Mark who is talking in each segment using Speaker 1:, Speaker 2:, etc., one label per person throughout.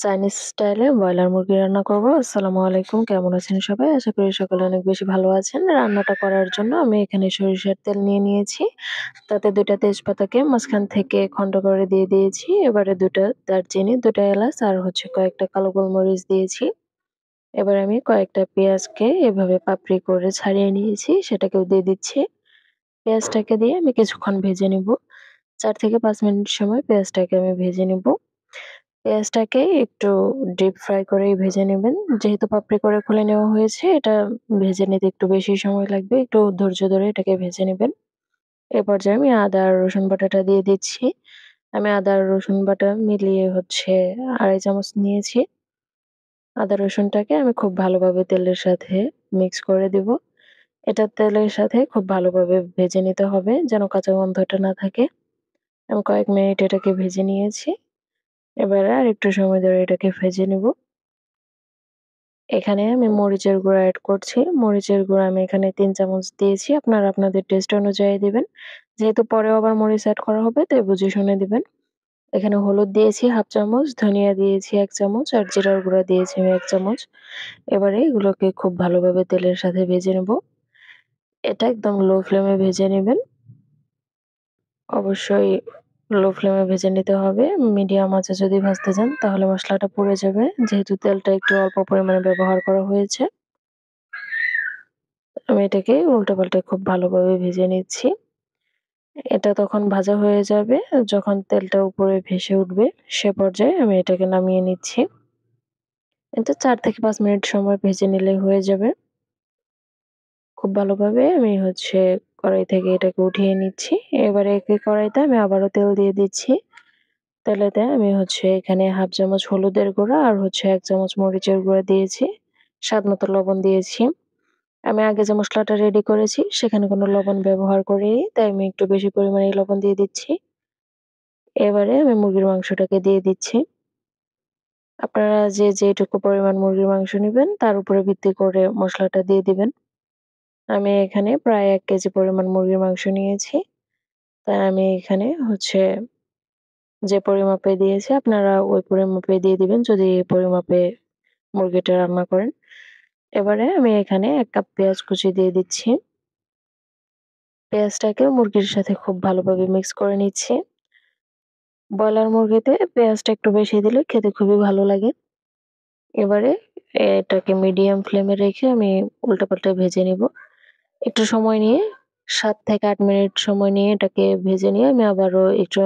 Speaker 1: Chinese স্টাইলে broiler মুরগি রান্না করব। আসসালামু আলাইকুম। কেমন আছেন সবাই? আশা করি সকলে অনেক বেশি ভালো আছেন। রান্নাটা করার জন্য আমি এখানে সরিষার তেল নিয়ে নিয়েছি। তাতে ২ টা তেজপাতাকে মাঝখান থেকে খন্ড করে দিয়ে দিয়েছি। এবারে ২ টা দারচিনি, ২ টা এলাচ আর কয়েকটা কালো গোলমরিচ দিয়েছি। এবার আমি কয়েকটা পেঁয়াজকে এভাবে পাপড়ি করে ছাড়িয়ে নিয়েছি, সেটাকেও দিয়ে দিচ্ছি। পেঁয়াজটাকে দিয়ে আমি কিছুক্ষণ ভেজে নিব। ৪ থেকে ৫ মিনিট সময় পেঁয়াজটাকে আমি ভেজে নিব। পেঁয়াজটাকে একটু ডিপ ফ্রাই করেই ভেজে নেবেন। যেহেতু পাপড়ি করে খুলে নেওয়া হয়েছে, এটা ভেজে নিতে একটু বেশি সময় লাগবে। একটু ধৈর্য ধরে এটাকে ভেজে নেবেন। এ পর্যায়ে আমি আদা আর রসুন বাটাটা দিয়ে দিচ্ছি। আমি আদা আর রসুন বাটা মিলিয়ে ২.৫ চামচ নিয়েছি। আদা রসুনটাকে আমি খুব ভালোভাবে তেলের সাথে মিক্স করে দিব। এটা তেলের সাথে খুব ভালোভাবে ভেজে নিতে হবে যেন কাঁচা গন্ধটা না থাকে। আমি কয়েক মিনিট এটাকে ভেজে নিয়েছি। এবারে আরেকটু সময় ধরে এটাকে ভেজে নিব। এখানে আমি মরিচের গুঁড়া এড করছি। মরিচের গুঁড়া আমি এখানে ৩ চামচ দিয়েছি। আপনারা আপনাদের টেস্ট অনুযায়ী দিবেন। যেহেতু পরেও আবার মরিচ এড করা হবে তাই বুঝে শুনে দিবেন। এখানে হলুদ দিয়েছি ১/২ চামচ, ধনিয়া দিয়েছি ১ চামচ আর জিরার গুঁড়া দিয়েছি আমি ১ চামচ। এবারে এগুলোকে খুব ভালোভাবে তেলের সাথে ভেজে নেব। এটা একদম লো ফ্লেমে ভেজে নিবেন। অবশ্যই লো ফ্লেমে ভেজে নিতে হবে। মিডিয়াম আঁচে যদি ভাজতে যান তাহলে মসলাটা পুড়ে যাবে। যেহেতু তেলটা একটু অল্প পরিমাণে ব্যবহার করা হয়েছে। আমি এটাকে উল্টে-পাল্টে খুব ভালোভাবে ভেজে নিচ্ছি। এটা তখন ভাজা হয়ে যাবে যখন তেলটা উপরে ভেসে উঠবে, সে পর্যায়ে আমি এটাকে নামিয়ে নিচ্ছি। এটা ৪ থেকে ৫ মিনিট সময় ভেজে নিলেই হয়ে যাবে। খুব ভালোভাবে আমি কড়াই থেকে এটাকে উঠিয়ে নিচ্ছি। এবারে একই কড়াইতে আমি আবারও তেল দিয়ে দিচ্ছি। তেলেতে আমি এখানে ১/২ চামচ হলুদের গুঁড়া আর ১ চামচ মরিচের গুঁড়া দিয়েছি। স্বাদমতো লবণ দিয়েছি। আমি আগে যে মসলাটা রেডি করেছি সেখানে কোনো লবণ ব্যবহার করিনি, তাই আমি একটু বেশি পরিমাণেই লবণ দিয়ে দিচ্ছি। এবারে আমি মুরগির মাংসটাকে দিয়ে দিচ্ছি। আপনারা যে যেটুকু পরিমাণ মুরগির মাংস নিবেন তার উপরে ভিত্তি করে মসলাটা দিয়ে দিবেন। আমি এখানে প্রায় ১ কেজি পরিমাণ মুরগির মাংস নিয়েছি। তাই আমি এখানে যে পরিমাপে দিয়েছি আপনারা ওই পরিমাপে দিয়ে দিবেন যদি এই পরিমাপে মুরগিটা রান্না করেন। এবারে আমি এখানে ১ কাপ পেঁয়াজ কুচি দিয়ে দিচ্ছি। পেঁয়াজটাকে মুরগির সাথে খুব ভালোভাবে মিক্স করে নিচ্ছি। ব্রয়লার মুরগিতে পেঁয়াজটা একটু বেশি দিলে খেতে খুবই ভালো লাগে। এবারে এটাকে মিডিয়াম ফ্লেমে রেখে আমি উল্টাপাল্টা ভেজে নিব। একটু সময় নিয়ে ৭ থেকে ৮ মিনিট সময় নিয়ে এটাকে ভেজে নিয়ে আমি আবারও একটু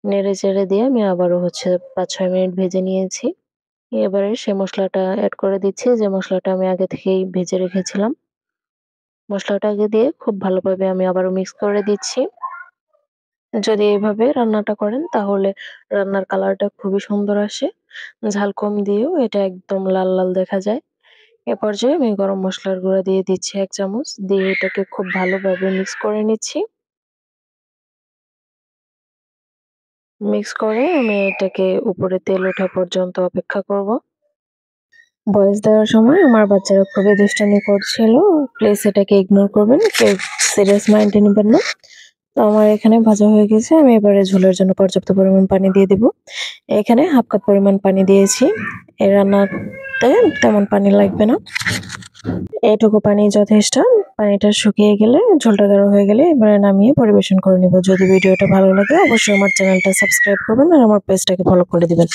Speaker 1: নেড়ে-চেড়ে দিয়ে আমি আবারও ৫-৬ মিনিট ভেজে নিয়েছি। এবারে সে মসলাটা এড করে দিচ্ছি যে মসলাটা আমি আগে থেকেই ভেজে রেখেছিলাম। মসলাটাকে দিয়ে খুব ভালোভাবে আমি আবারও মিক্স করে দিচ্ছি। যদি এভাবে রান্নাটা করেন তাহলে রান্নার কালারটা খুবই সুন্দর আসে। ঝাল কম দিয়েও এটা একদম লাল, লাল দেখা যায়। এ পর্যায়ে আমি গরম মসলার গুঁড়া দিয়ে দিচ্ছি ১ চামচ। দিয়ে এটাকে খুব ভালোভাবে মিক্স করে নিচ্ছি। মিক্স করে আমি এটাকে উপরে তেল ওঠা পর্যন্ত অপেক্ষা করব। ভয়েস দেওয়ার সময় আমার বাচ্চারা খুবই দুষ্টামি করছিল। প্লিজ এটাকে ইগনোর করবেন। কেউ সিরিয়াস মাইন্ডে নিবেন না। তো আমার এখানে ভাজা হয়ে গেছে। আমি এবারে ঝোলের জন্য পর্যাপ্ত পরিমাণ পানি দিয়ে দিব। এখানে 1/2 কাপ পরিমাণ পানি দিয়েছি। এই রান্নাতে তেমন পানি লাগবে না। এইটুকু পানি যথেষ্ট। পানিটা শুকিয়ে গেলে, ঝোলটা গাঢ় হয়ে গেলে এবারে নামিয়ে পরিবেশন করে নিব। যদি ভিডিওটা ভালো লাগে অবশ্যই আমার চ্যানেলটা সাবস্ক্রাইব করবেন আর আমার পেজটাকে ফলো করে দিবেন।